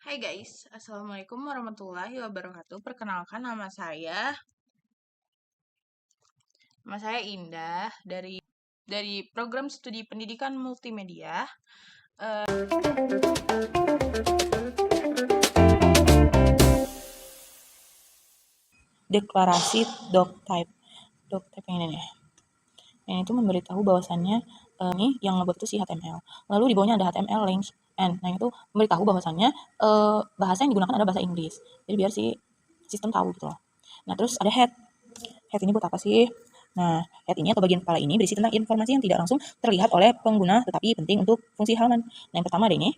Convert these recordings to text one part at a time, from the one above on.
Hai guys, Assalamualaikum warahmatullahi wabarakatuh. Perkenalkan nama saya Indah dari program studi pendidikan multimedia. Deklarasi doctype yang ini nih. Yang itu memberitahu bahwasannya ini yang ngebuat itu si HTML. Lalu di bawahnya ada HTML links and. Nah itu memberitahu bahwasannya bahasa yang digunakan adalah bahasa Inggris. Jadi biar si sistem tahu gitu loh. Nah terus ada head. Head ini buat apa sih? Nah, head ini atau bagian kepala ini berisi tentang informasi yang tidak langsung terlihat oleh pengguna tetapi penting untuk fungsi halaman. Nah, yang pertama ada ini.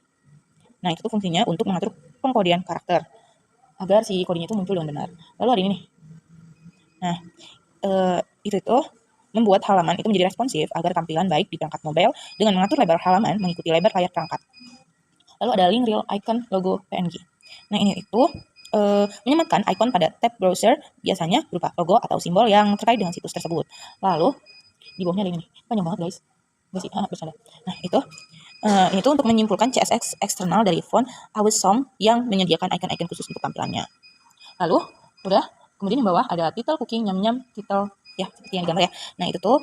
Nah, itu tuh fungsinya untuk mengatur pengkodian karakter agar si kodenya itu muncul dengan benar. Lalu ada ini nih. Nah, itu tuh membuat halaman itu menjadi responsif agar tampilan baik di perangkat mobile dengan mengatur lebar halaman mengikuti lebar layar perangkat. Lalu ada link real icon logo PNG. Nah, ini itu menyematkan icon pada tab browser biasanya berupa logo atau simbol yang terkait dengan situs tersebut. Lalu di bawahnya ada ini nih. Panjang banget guys. Enggak sih, bercanda. Nah, itu untuk menyimpulkan CSS eksternal dari font Awesome yang menyediakan icon-icon khusus untuk tampilannya. Lalu, udah, kemudian di bawah ada title cookie nyam-nyam title ya seperti yang digambar ya. Nah, itu tuh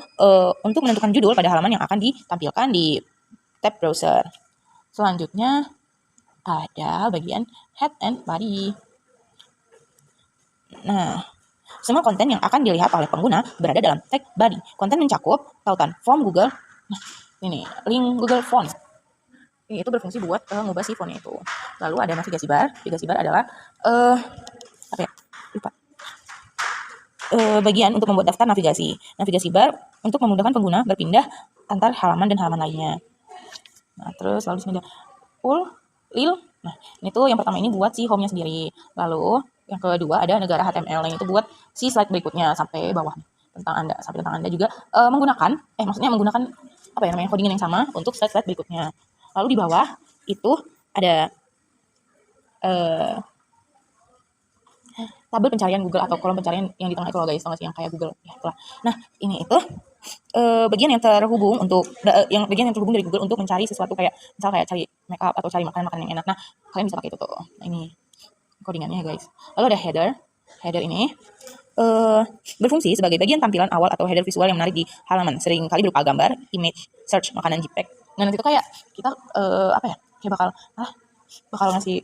untuk menentukan judul pada halaman yang akan ditampilkan di tab browser. Selanjutnya ada bagian head and body. Nah, semua konten yang akan dilihat oleh pengguna berada dalam tag body. Konten mencakup tautan form Google. Nah, ini link Google Font. Ini itu berfungsi buat ngubah si fontnya itu. Lalu ada navigasi bar. Navigasi bar adalah apa ya? Lupa. Bagian untuk membuat daftar navigasi. Navigasi bar untuk memudahkan pengguna berpindah antar halaman dan halaman lainnya. Nah, terus lalu di sini ada lil. Nah, ini tuh yang pertama ini buat si home-nya sendiri. Lalu yang kedua ada negara HTML yang itu buat si slide berikutnya sampai bawah sampai tentang Anda juga menggunakan apa ya namanya codingan yang sama untuk slide-slide berikutnya. Lalu di bawah itu ada tabel pencarian Google atau kolom pencarian yang di tengah itu loh guys, sama sih yang kayak Google ya itulah. Nah, ini itu bagian yang terhubung bagian yang terhubung dari Google untuk mencari sesuatu kayak misal kayak cari make up atau cari makanan yang enak. Nah, kalian bisa pakai itu tuh. Nah, ini codingannya guys. Lalu ada header. Header ini berfungsi sebagai bagian tampilan awal atau header visual yang menarik di halaman. Sering kali berupa gambar, image, search, makanan JPEG. Nah, nanti itu kayak kita apa ya? Kayak bakal ngasih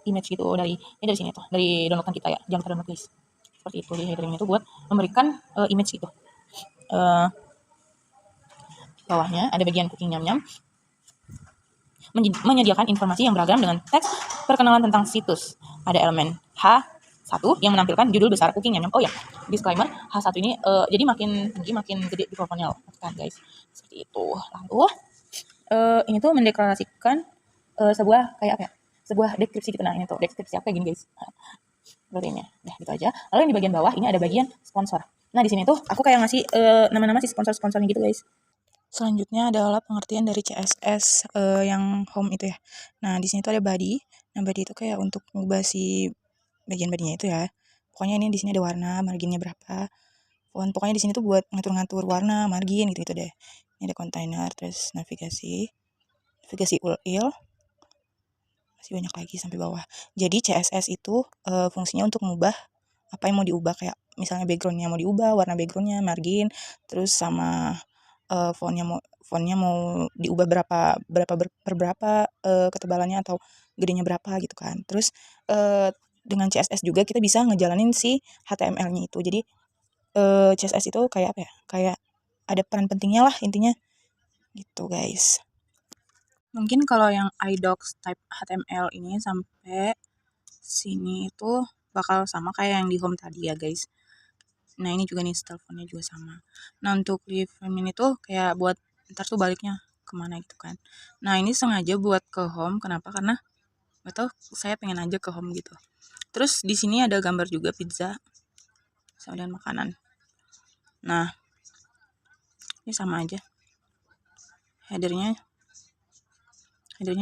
image gitu dari sini tuh, dari downloadan kita ya. Jangan kita download guys. Seperti itu di header ini tuh buat memberikan image gitu. Bawahnya ada bagian cooking nyam-nyam menyediakan informasi yang beragam dengan teks perkenalan tentang situs. Ada elemen H1 yang menampilkan judul besar cooking nyam-nyam. Oh ya, disclaimer, H1 ini jadi makin tinggi makin gede di proporsional kan guys. Seperti itu. Lalu ini tuh mendeklarasikan sebuah kayak apa ya? Sebuah deskripsi gitu. Nah, ini tuh deskripsi apa gini guys. Seperti ini. Nah, gitu aja. Lalu yang di bagian bawah ini ada bagian sponsor. Nah, di sini tuh aku kayak ngasih nama-nama si sponsor-sponsornya gitu guys. Selanjutnya adalah pengertian dari CSS yang home itu ya. Nah, di sini tuh ada body. Nah, body itu kayak untuk mengubah si bagian badinya itu ya. Pokoknya ini di sini ada warna, marginnya berapa. Font. Pokoknya di sini tuh buat ngatur-ngatur warna, margin gitu deh. Ini ada container, terus navigasi URL. Masih banyak lagi sampai bawah. Jadi CSS itu fungsinya untuk mengubah apa yang mau diubah, kayak misalnya backgroundnya mau diubah, warna backgroundnya, margin, terus sama fontnya mau diubah berapa ketebalannya atau gedenya berapa gitu kan. Terus dengan CSS juga kita bisa ngejalanin si HTML-nya itu. Jadi CSS itu kayak apa ya? Kayak ada peran pentingnya lah intinya gitu guys. Mungkin kalau yang idocs type HTML ini sampai sini itu bakal sama kayak yang di home tadi ya guys. Nah, ini juga nih teleponnya juga sama. Nah, untuk di frame ini tuh kayak buat ntar tuh baliknya kemana gitu kan. Nah, ini sengaja buat ke home. Kenapa? Karena gak tau saya pengen aja ke home gitu. Terus di sini ada gambar juga pizza sama dengan makanan. Nah, ini sama aja. Headernya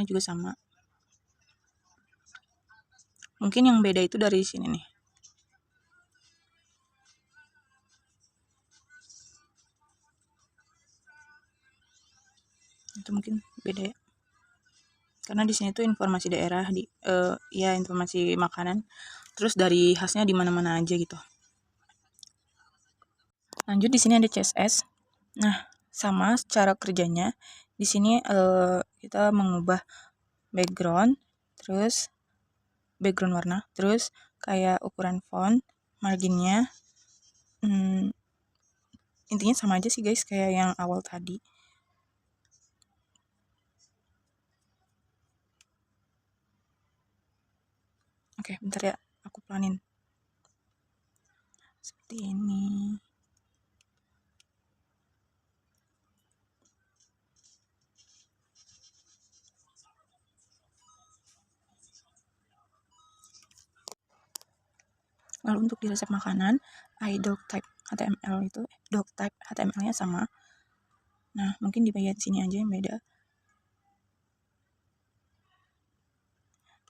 juga sama. Mungkin yang beda itu dari sini nih. Itu mungkin beda ya. karena di sini tuh informasi daerah ya informasi makanan, terus dari khasnya di mana-mana aja gitu. Lanjut di sini ada CSS. Nah, sama cara kerjanya. Di sini kita mengubah background, terus background warna, terus kayak ukuran font, marginnya. Intinya sama aja sih guys kayak yang awal tadi. Oke, bentar ya, aku pelanin. Seperti ini. Lalu untuk di resep makanan, iDoc type HTML itu, doc type HTML-nya sama. Nah, mungkin di bagian sini aja yang beda.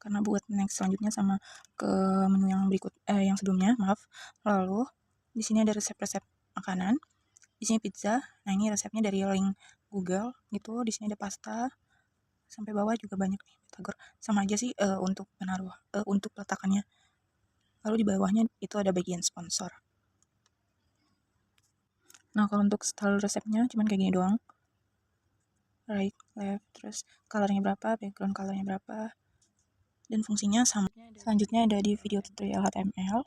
Karena buat next selanjutnya sama ke menu yang berikut, yang sebelumnya, maaf. Lalu di sini ada resep-resep makanan. Di sini pizza. Nah, ini resepnya dari link Google gitu. Di sini ada pasta. Sampai bawah juga banyak nih, batagor. Sama aja sih untuk untuk peletakannya. Lalu di bawahnya itu ada bagian sponsor. Nah, kalau untuk style resepnya cuman kayak gini doang. Right, left, terus colornya berapa, background colornya berapa, dan fungsinya sama. Selanjutnya ada di video tutorial HTML.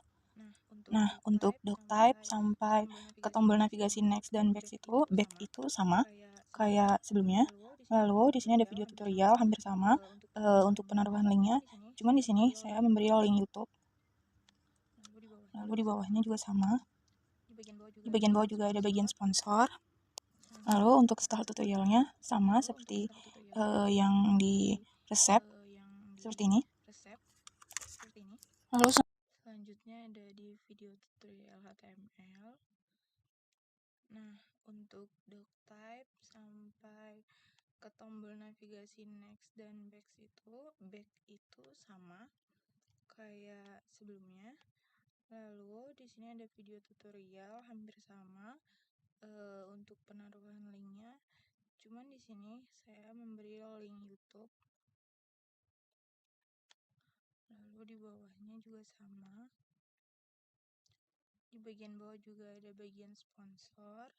Nah, untuk doc type sampai ke tombol navigasi next dan back itu sama kayak sebelumnya. Lalu di sini ada video tutorial hampir sama untuk penaruhan linknya. Cuman di sini saya memberi link YouTube. Lalu di bawahnya juga sama. Di bagian bawah juga ada bagian sponsor. Lalu untuk style tutorialnya sama seperti yang di resep seperti ini. Lalu selanjutnya ada di video tutorial HTML. Nah, untuk doc type sampai ke tombol navigasi next dan back itu sama kayak sebelumnya. Lalu di sini ada video tutorial hampir sama untuk penaruhan linknya. Cuman di sini saya memberi link YouTube. Lalu di bawahnya juga sama. Di bagian bawah juga ada bagian sponsor.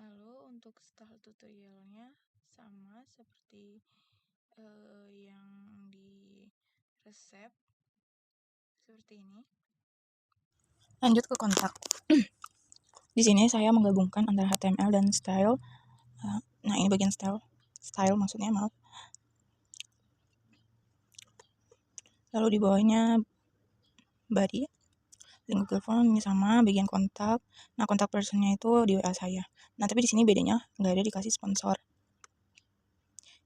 Lalu untuk style tutorialnya sama seperti yang di resep seperti ini. Lanjut ke kontak. Di sini saya menggabungkan antara HTML dan style. Nah, ini bagian style maksudnya, maaf. Lalu di bawahnya body, link Google Form ini sama, bagian kontak. Nah, kontak personnya itu di WA saya. Nah, tapi di sini bedanya nggak ada dikasih sponsor.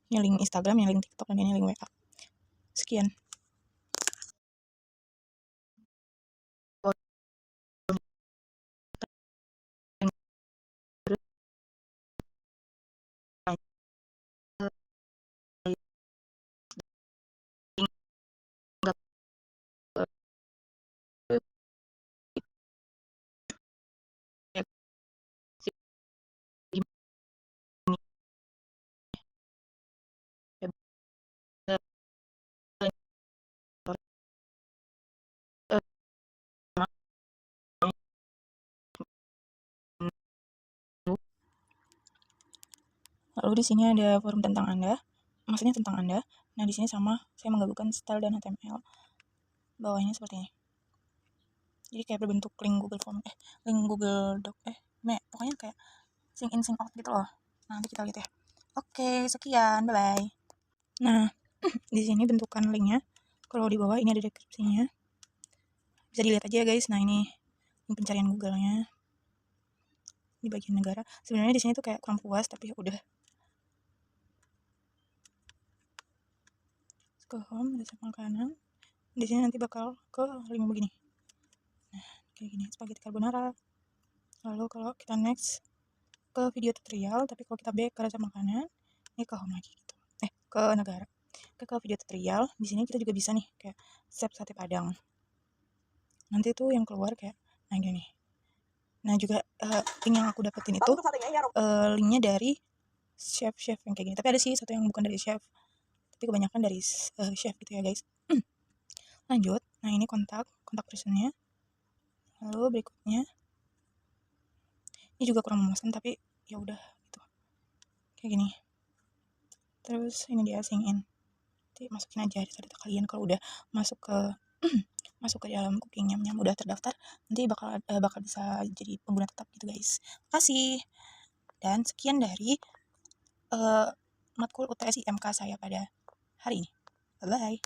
Ini link Instagram, ini link TikTok, dan ini link WA. Sekian. Lalu di sini ada forum tentang Anda, maksudnya tentang Anda. Nah, di sini sama, saya menggabungkan style dan HTML. Bawahnya seperti ini. Jadi kayak berbentuk link Google Form, link Google Doc, pokoknya kayak sync in sync out gitu loh. Nanti kita lihat ya. Oke, sekian, bye bye. Nah, di sini bentukan linknya. Kalau di bawah ini ada deskripsinya. Bisa dilihat aja ya guys. Nah, ini pencarian Google-nya di bagian negara. Sebenarnya di sini tuh kayak kurang puas, tapi udah. Ke home, resep makanan. Di sini nanti bakal ke link begini. Nah, kayak gini, spaghetti carbonara. Lalu kalau kita next ke video tutorial, tapi kalau kita back ke resep makanan, ini ke home lagi gitu. Ke negara. Ke video tutorial, di sini kita juga bisa nih kayak resep sate Padang. Nanti tuh yang keluar kayak nah gini. Nah juga link yang aku dapetin itu linknya dari chef yang kayak gini, tapi ada sih satu yang bukan dari chef, tapi kebanyakan dari chef gitu ya guys. Lanjut, nah ini kontak personnya. Lalu berikutnya ini juga kurang memuaskan, tapi ya udah gitu kayak gini. Terus ini dia sign in, nanti masukin aja data kalian. Kalau udah masuk ke masuk ke dalam Cooking Nyam Nyam udah terdaftar, nanti bakal bisa jadi pengguna tetap gitu guys. Makasih. Dan sekian dari matkul UTS IMK saya pada hari ini. Bye bye.